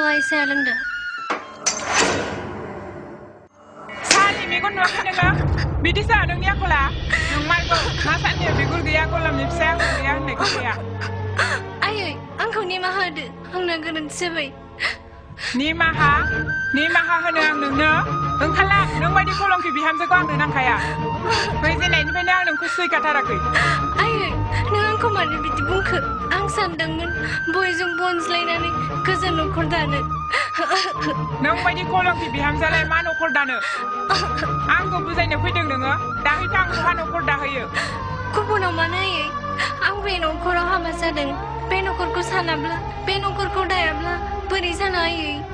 Ay salanda. Sali megon nuakin nengah. Bidi sa neng ni aku lah. Neng margo masa ni begur gaya aku lam nipsa gaya nek gaya. Ay, angkau ni mahad. Ang nagaran sebay. Ni maha henang nengno. Neng kala neng badi kolong ki biham sekong neng kaya. Kau ni ni nang neng kusui kata rakai. Ay, neng angkau mana bidi bungke. Ang sandangmen boy jung bones lainane kezan nokor dana. Neng badi kolong ki biham zalai mana nokor dana. Angkau buzai nak fiteng nengo. Dah hitang Tuhan nokor dah hiyo. Kupuno mana ye? Ang be nokor hama sadang. Be nokor ko sanabla. Be nokor ko dayabla. Beri sana ye.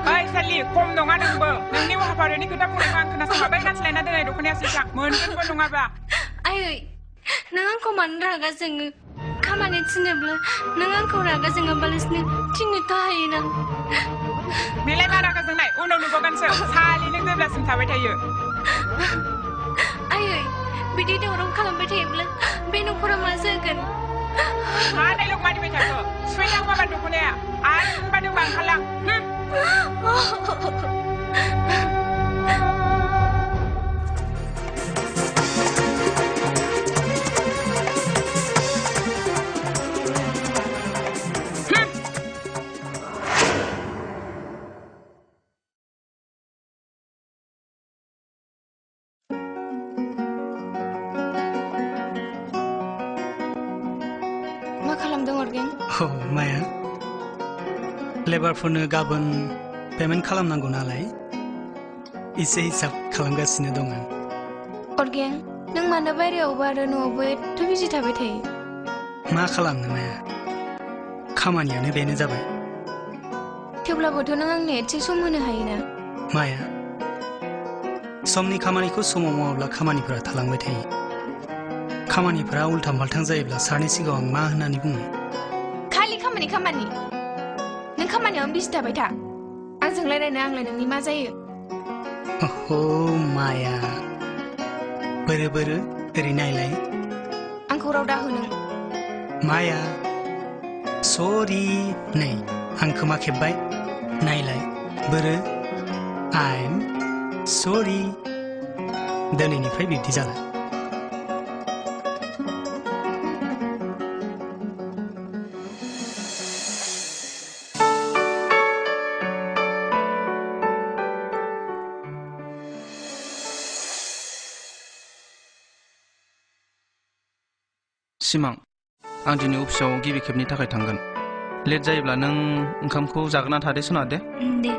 Ay Sali, kom dong ada nengbo. Neng ni wah pada ni kita mulai kan kena sama baik kan selain ada nai dokunya sisak. Mungkin pun dong apa? Ay, neng angkau mana raga seng. Kamane cinebla. Neng angkau raga seng balas ni. Cini tahina. Bilai mana ka seng nai? Unong nunggu kan se. Sali neng belas sentawai tayo. Ay, bidi dia orang kalam betebla. Beno kurang masakan. Ada lok mati macam tu. Sudah apa bantu kau ni? Ada bantu bang kalang. Oh, Maya. Lebar phone gaban payment खालामनांगौ नालाय इसे हिसाब खालामगासिनो दङ आं Orgen, नों मानो बायरायावबो आरो न'आवबो एथ' बिजि थाबाय थायो मा खालामनो माया खामानियानो बेनो जाबाय थेवब्लाबोथ' नों आंनो एसे सम होनो हायोना माया समनि खामानिखौ समाव मावाब्ला खामानिफोरा थालांबाय थायो खामानिफोरा उल्था फाल्थां जायोब्ला सारनि सिगाङाव आं मा होननानै बुङो खामानि नों खामानियावनो बिजि थाबाय था आंजों रायलायनो आंलाय नोंनि मा जायो ओहो माया बोरो ओरै नायलाय आंखौ राव दाहो नों माया सरि नै आं खोमा खेबबाय नायलाय बोरो आइम सरि दिनैनिफ्राय बिब्दि जाला सिमां आं दिनै अफिसाव गिबि खेबनि थाखाय थांगोन लेट जायोब्ला नों ओंखामखौ जाग्रोना थादे सोना दे दे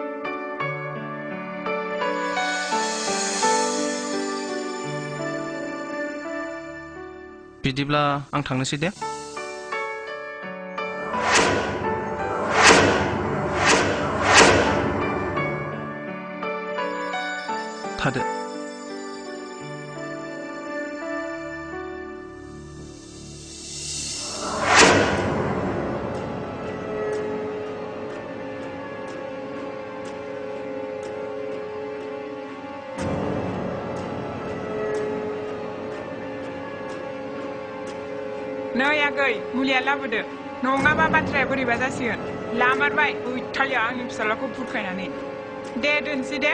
बिदिब्ला आं थांनोसै दे थादो नै आगै मुलिया लाबोदो नङाबा बाथ्राया बोरैबा जासिगोन लामारबाय गैथालिया आंनि फिसालाखौ बुरखायनानै दे दोनसै दे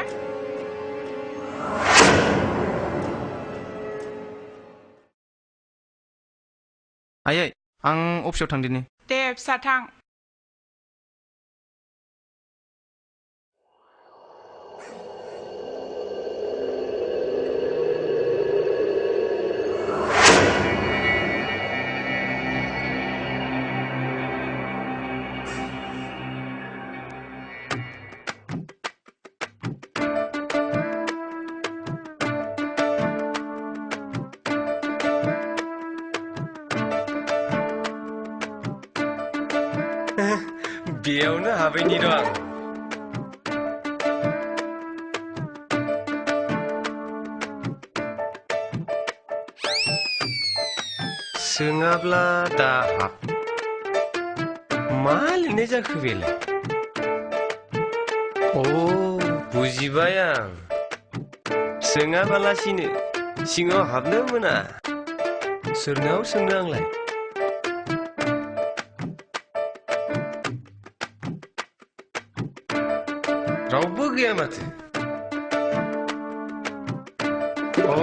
आयै आं अफिसाव थांदिनि दे फिसा थां बेयावनो हाबैनि र' आं सोङाब्ला दा हाब मा लिरनाय जाखो बेलाय बुजिबाय आं सोङाबालासिनो सिङाव हाबनो मोना सोरनाव सोंनो आंलाय गैया माथो अ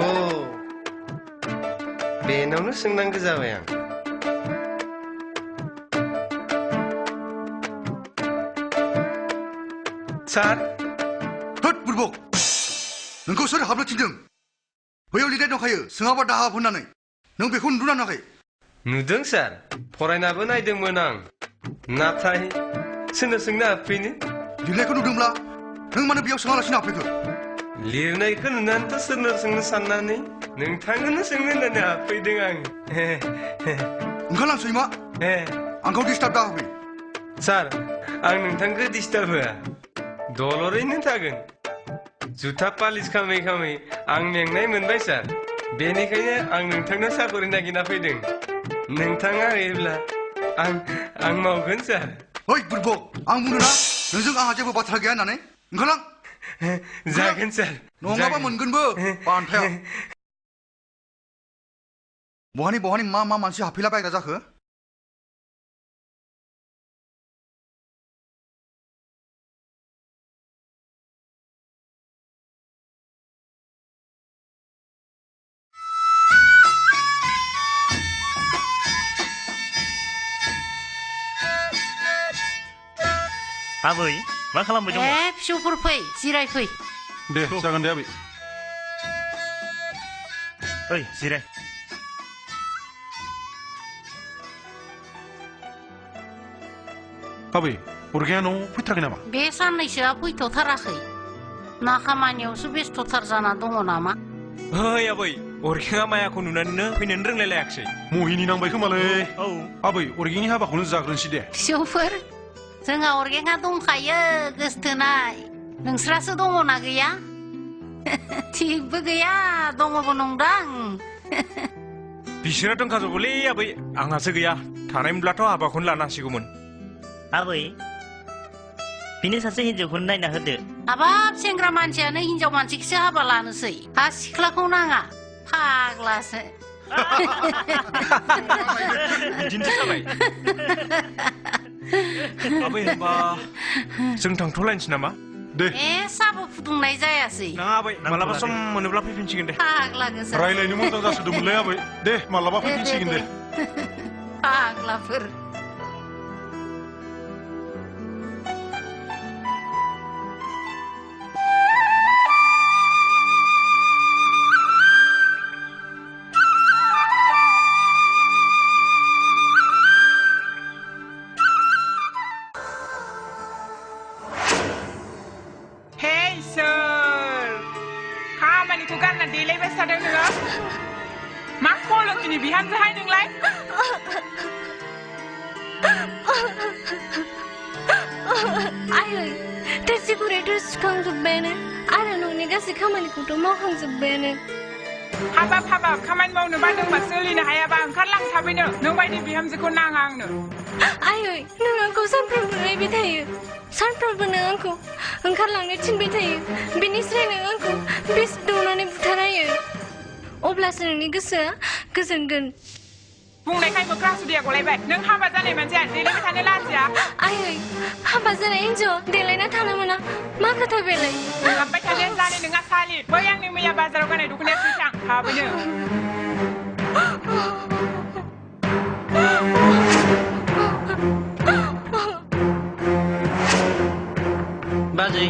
बेनावनो सोंनांगौ जाबाय आं सार होद बुरबक नोंखौ सोर हाबनो थिनदों बैयाव लिरनाय दंखायो सोङाबा दाहाब होननानै नों बेखौ नुदोंना नुवाखै नुदों सार फरायनाबो नायदोंमोन आं नाथाय सोरनो सोंनो हाबफैनो लिरनायखौ नुदोंब्ला नों मानो बेयाव सोङालासिनो हाबफैखो लिरनायखौ नुनानैथ' सोरनो सोंनो साननानै नोंथांखौनो सोंनो होननानै हाबफैदों आं ओंखारलां सैमा आंखौ डिस्टार्ब दा होफै सार आं नोंथांखौ डिस्टार्ब होआ दलरैनो थागोन जुथा पालिस खामै खामै आं मेंनाय मोनबाय सार बेनिखायनो आं नोंथांनो साकरि नागिरना फैदों नोंथाङा होयोब्ला आं मावगोन सार ओइ बुरबक आं बुंनो ना नोंजों आंहा जेबो बाथ्रा गैया होननानै ओंखारलां जागोन सार नङाबा मोनगोनबो बान्थाया बहानि मा मानसि हाबफैला बायग्रा जाखो आबै मा खालामबाय दङ फिसौफोर फै जिरायफै दे जागोन दे आबै ओइ जिराय आबै उरगाया न'आव फैथाराखै नामा बे साननैसोआ फैथ'थाराखै ना खामानियावसो बेस्थ'थार जाना दङ नामा ओइ आबै अरगेङा मायाखौ नुनानैनो फैनोनो रोंलायलायाखिसै महिनि नांबाय खोमालै औ आबै अरगेंनि हाबाखौनो जाग्रोनोसै दे फिसौफोर जोंहा अरगेङा दंखायो गोसथोनाय नोंस्रासो दङना गैया थिगबो गैया दङबो नंदां बिसोरा दंखाजोबोलै आबै आंहासो गैया थानायमोनब्लाथ' हाबाखौनो लानो हासिगौमोन आबै बिनो सासे हिन्जावखौनो नायना होदो हाबाब सेंग्रा मानसियानो हिन्जाव मानसिखौसो हाबा लानोसै हा सिख्लाखौ नाङा फाग्लासो बिदिनोसो जाबाय आबै होनबा जों थांथ'लायनोसै नामा दे साबो फुदुंनाय जायासै नाङा आबै मालाबा सम मोनोब्ला फैफिनसिगोन दे फाग्ला गोजा रायलायनो मोजां जासोदोंमोनलै आबै दे मालाबा फैफिनसिगोन दे फाग्लाफोर खामानिखौ गारना देलायबाय थादों नोङो मा खलंखिनि बिहामजोहाय नोंलाय आयै थोरसि खुरैथ' सुखांजोब्बायानो आरो न'नि गासै खामानिखौथ' मावखांजोब्बायानो हाबाब खामानि मावनो बादोंबा सोलिनो हायाबा ओंखारलां थाबैनो नों बायदि बिहामजोखौ नाङा आंनो आयै नों आंखौ सानफ्रोमबो रायबाय थायो सानफ्रोमबो नों आंखौ ओंखारलांनो थिनबाय थायो बेनिफ्राय नों आंखौ बेस दौनानै बुथारायो अब्लासो नोंनि गोसोआ गोजोनगोन बुंनायखाय मोख्रा सुदिया गलायबाय नों हाबा जानाय मानसिया देलायबाय थानो लाजिया आयै हाबा जानाय हिन्जाव देलायना थानो मोना मा खोथा बेलाय हाबबाय थानो जानो नोंहा सालि बै आंनि मैया बाजाराव गाननाय दख'नाया फैसां थाबैनो बाजै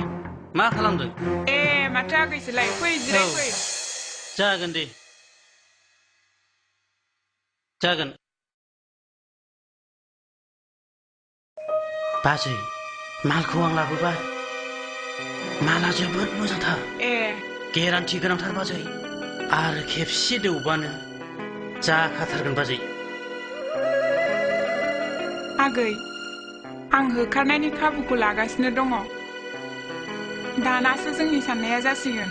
मा खालामदों ए माथो आगैसोलाय फै जिराय फै जागोन दे जागोन बाजै मालखौ आं लाबोबाय माला जोबोद मोजांथार ए गेरान्टि गोनांथार बाजै आरो खेबसे दौबानो जाखाथारगोन बाजै आगै आं होखारनायनि खाबुखौ लागासिनो दङ दानासो जोंनि साननाया जासिगोन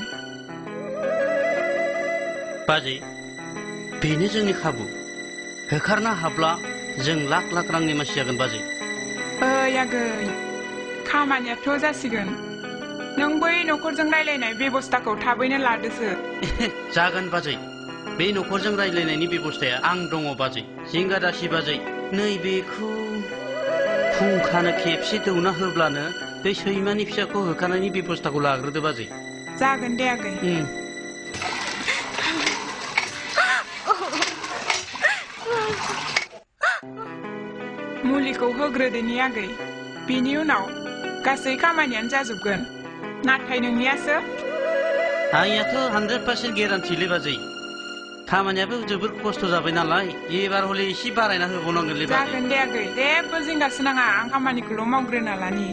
बाजै बेनो जोंनि खाबु होखारनो हाब्ला जों लाख लाख रांनि मानसि जागोन बाजै ओइ आगै खामानियाथ' जासिगोन नों बै न'खरजों रायलायनाय बेबस्थाखौ थाबैनो लादोसो जागोन बाजै बे न'खरजों रायलायनायनि बेबस्थाया आं दङ बाजै जिंगा दासि बाजै नैबेखौ फुंखानो खेबसे दौना होब्लानो बे सैमानि फिसाखौ होखारनायनि बेबस्थाखौ लाग्रोदो बाजै जागोन दे आगै मुलिखौ होग्रोदोनि आगै बिनि उनाव गासै खामानियानो जाजोबगोन नाथाय नोंनियासो आंनियाथ' 100% गेरान्टिलै बाजै खामानियाबो जोबोर खस्थ' जाबाय नालाय एबार हले एसे बारायना होबावनांगोनलै बाजै जागोन दे आगै जेबो जिंगासो नाङा आं खामानिखौल' मावग्रोना लानि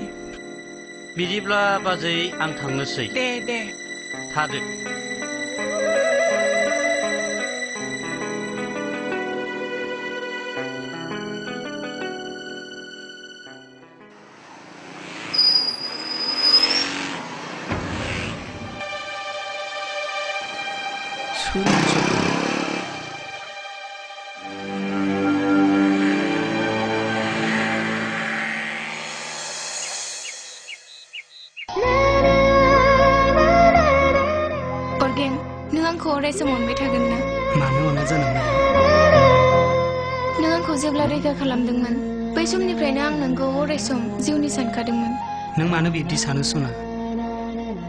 बिदिब्ला बाजै आं थांनोसै दे थादो अरायसम मोनबाय थागोन ना मानो अना जानांगौ नों आंखौ जेब्ला रैखा खालामदोंमोन बै समनिफ्रायनो आं नोंखौ अरायसम जिउनि सानखादोंमोन नों मानो बिब्दि सानो सना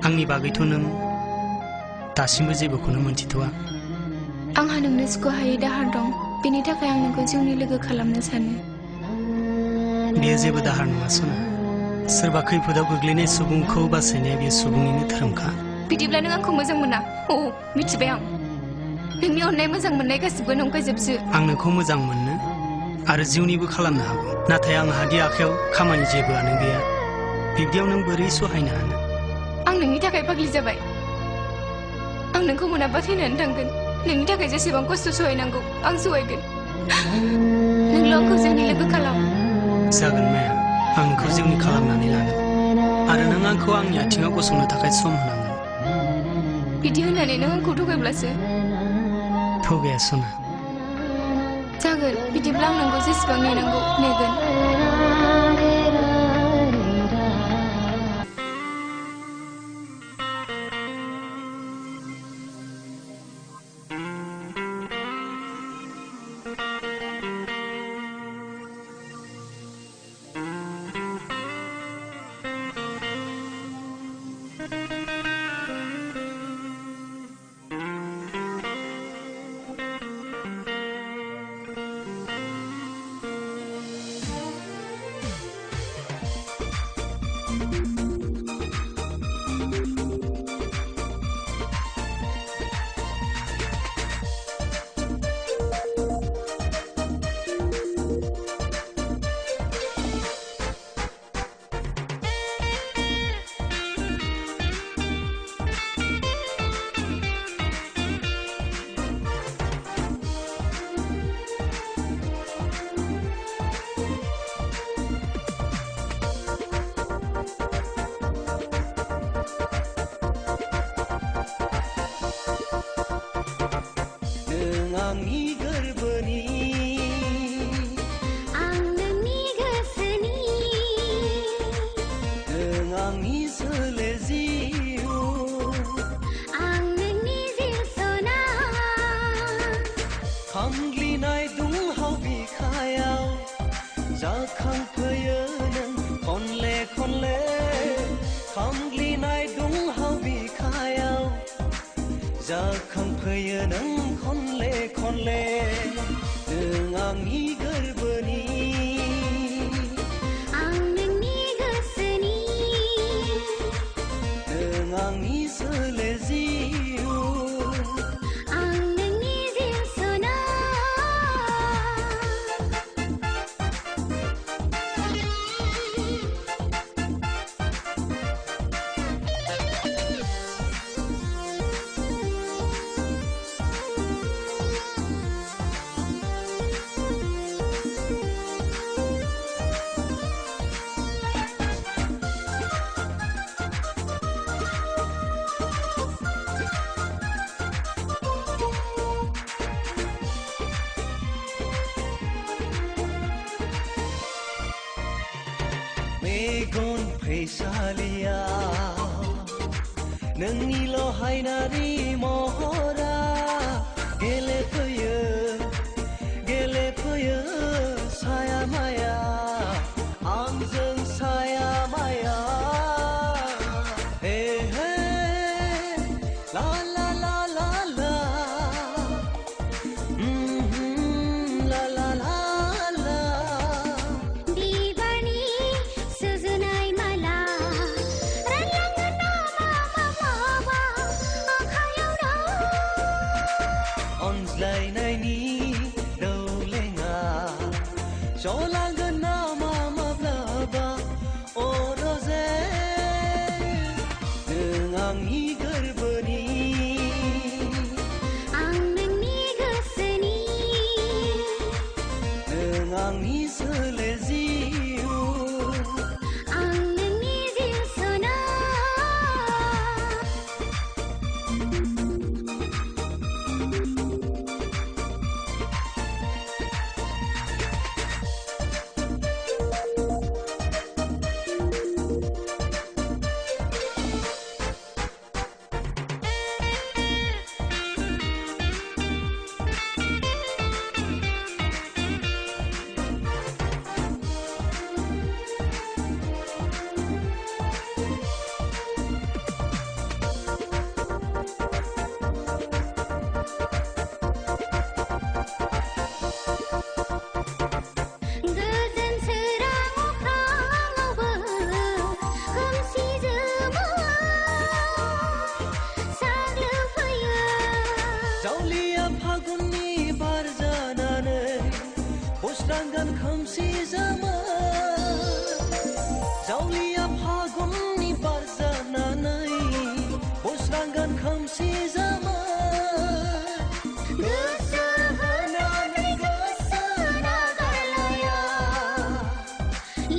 आंनि बागैथ' नों दासिमबो जेबोखौनो मोनथिथ'आ आंहा नोंनो सुख'हायै दाहार दं बेनि थाखाय आं नोंखौ जिउनि लोगो खालामनो सानो बेयो जेबो दाहार नङा सना सोरबा खैफोदाव गोग्लैनाय सुबुंखौ बासायनाया बे सुबुंनिनो धोरोमखा बिदिब्ला नों आंखौ मोजां मोना मिथिबाय आं नोंनि अननाय मोजां मोननाय गासिबो नंखायजोबसो आं नोंखौ मोजां मोननो आरो जिउनिबो खालामनो हागौ नाथाय आंहा दि आखायाव खामानि जेबोआनो गैया बिब्दियाव नों बोरै सहायनो हानो आं नोंनि थाखाय पाग्लि जाबाय आं नोंखौ मोनाबा थैनानै थांगोन नोंनि थाखाय जेसेबां खस्थ' सहायनांगौ आं सहायगोन नोंल' आंखौ जिउनि लोगो खालाम जागोन माया आं नोंखौ जिउनि खालामनानै लागोन आरो नों आंखौ आंनि आथिङाव गसंनो थाखाय सम होनांगोन बिदि होननानै नों आंखौ थगायब्लासो थगाया सना जागोन बिदिब्ला आं नोंखौ जेसेबां नेनांगौ नेगोन जाखांफैयो नों खनले खनले नों आंनि गोरबोनि आं नोंनि गोसोनि नों आंनि सोलो जिउ आं नोंनि जिउ सना मेगन फैसालियाव नोंनिल' हायनारि महरा गेलेफैयो साया माया आंजों साया माया जलांगोन नामा माब्लाबा अरजे नों आंनि गोरबोनि आं नोंनि गोसोनि नों आंनि सोले जिउ आं नोंनि जिउ सना गोजोन सोरां अख्राङावबो खोमसि जोमोआव साग्लोबफैयो जावलिया फागुननि बार जानानै बोस्रांगोन खोमसि जोमै जावलिया फागुननि बार जानानै बोस्रांगोन खोमसि जोमै गोसो होनानै गोसो नागारलाया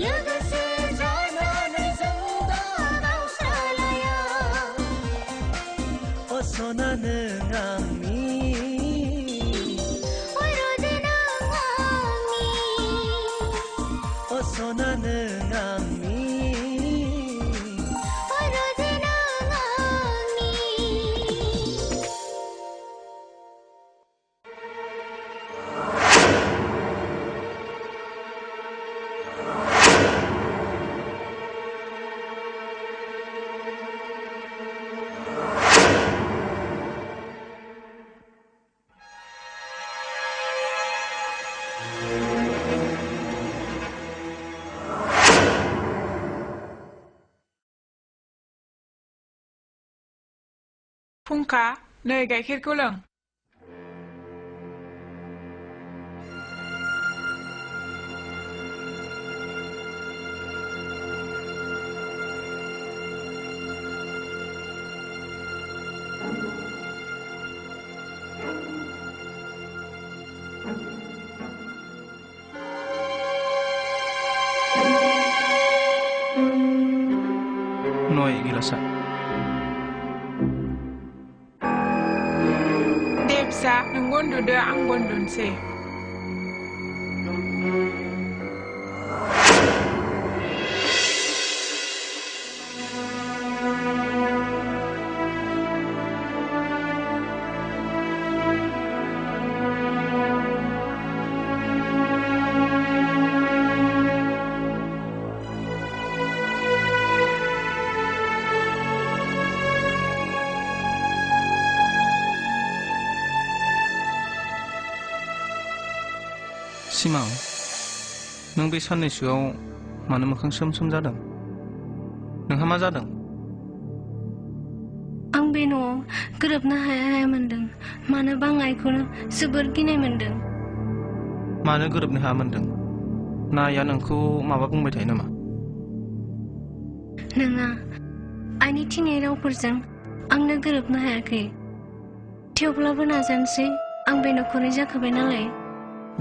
लोगोसे जानानै जों दा गावस्रालाया असना नों आंनि अय रोजे नों आंनि असना नों आंनि अय रोजे नों आंनि फुंखा नै गाइखेरखौ लों नय गिलासा दे फिसा नोंबो उन्दुदो आंबो उन्दुनोसै सिमां नों बे साननैसोआव मानो मोखां सोम सोम जादों नोंहा मा जादों आं बे न'आव गोरोबनो हाया मोनदों मानोबा आं आइखौनो जोबोर गिनाय मोनदों मानो गोरोबनो हाया मोनदों ना आइया नोंखौ माबा बुंबाय थायो नामा नोङा आइनि थिनाय रावफोरजों आंनो गोरोबनो हायाखै थेवब्लाबो नाजानोसै आं बे न'खरनि जाखाबाय नालाय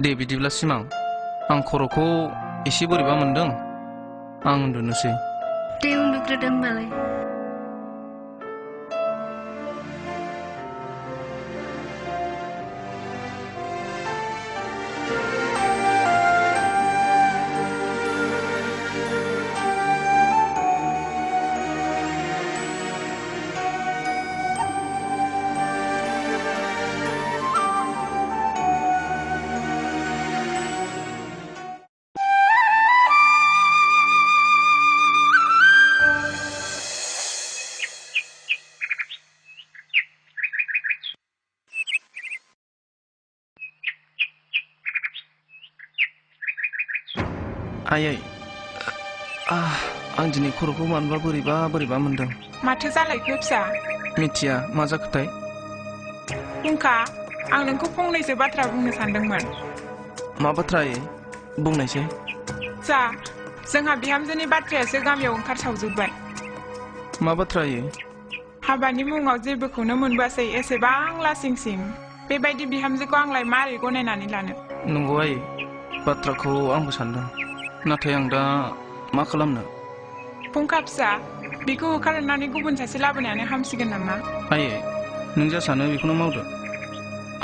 दे बिदिब्ला सिमां आं खर'खौ एसे बोरैबा मोनदों आं उन्दुनोसै दे उन्दुग्रोदो होमबालाय आयै आं दिनै खर'खौ मानोबा बोरैबा बोरैबा मोनदों माथो जालायखो फिसा मिथिया मा जाखोथाय फुंखा आं नोंखौ फंनैसो बाथ्रा बुंनो सानदोंमोन मा बाथ्रा बुंनायसै जा जोंहा बिहामजोनि बाथ्रायासो गामियाव ओंखारसावजोब्बाय मा बाथ्रा इयो हाबानि मुङाव जेबोखौनो मोनबोआसै एसेबां लासिंसिं बेबायदि बिहामजोखौ आंलाय मारै गनायनानै लानो नंगौ आयै बाथ्राखौ आंबो सानदों नाथाय आं दा मा खालामनो फुंखा फिसा बेखौ होखारनानै गुबुन सासे लाबोनायानो हामसिगोन नामा आयै नों जा सानो बेखौनो मावदो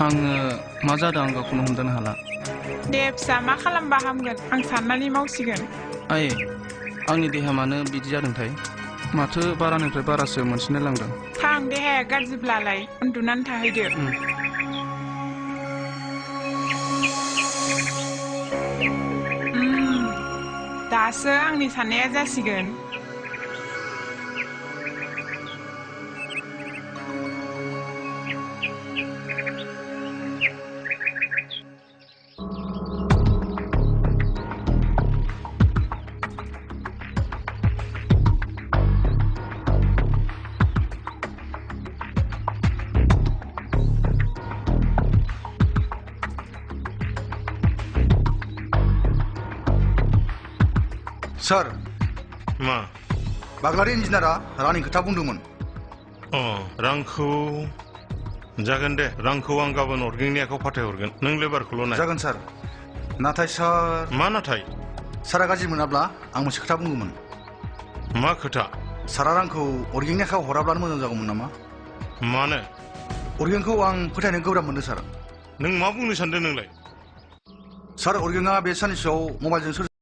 आङो मा जादों आं गावखौनो हमदांनो हाला दे फिसा मा खालामबा हामगोन आं साननानै मावसिगोन आयै आंनि देहा मानो बिदि जादोंथाय माथो बारानिफ्राय बारासो मोनसिनो लांदों थां देहाया गाज्रिब्लालाय उन्दुनानै थाहैदो दासो आंनि साननाया जासिगोन सार मा बाग्लारि इन्जिनियारा रांनि खोथा बुंदोंमोन रांखौ जागोन दे रांखौ आं गाबोन अर्गेंनि आखायाव फाथायहरगोन नों लेबारखौल' नाय जागोन सार नाथाय सार मा नाथाय सारा गाज्रि मोनाब्ला आं मोनसे खोथा बुंगौमोन मा खोथा सारा रांखौ अर्गेंनि आखायाव हराब्लानो मोजां जागौमोन नामा मानो अर्गेंखौ आं फोथायनो गोब्राब मोनदों सार नों मा बुंनो सानदों नोंलाय सार अर्गेंआ बे साननैसोआव मबाइलजों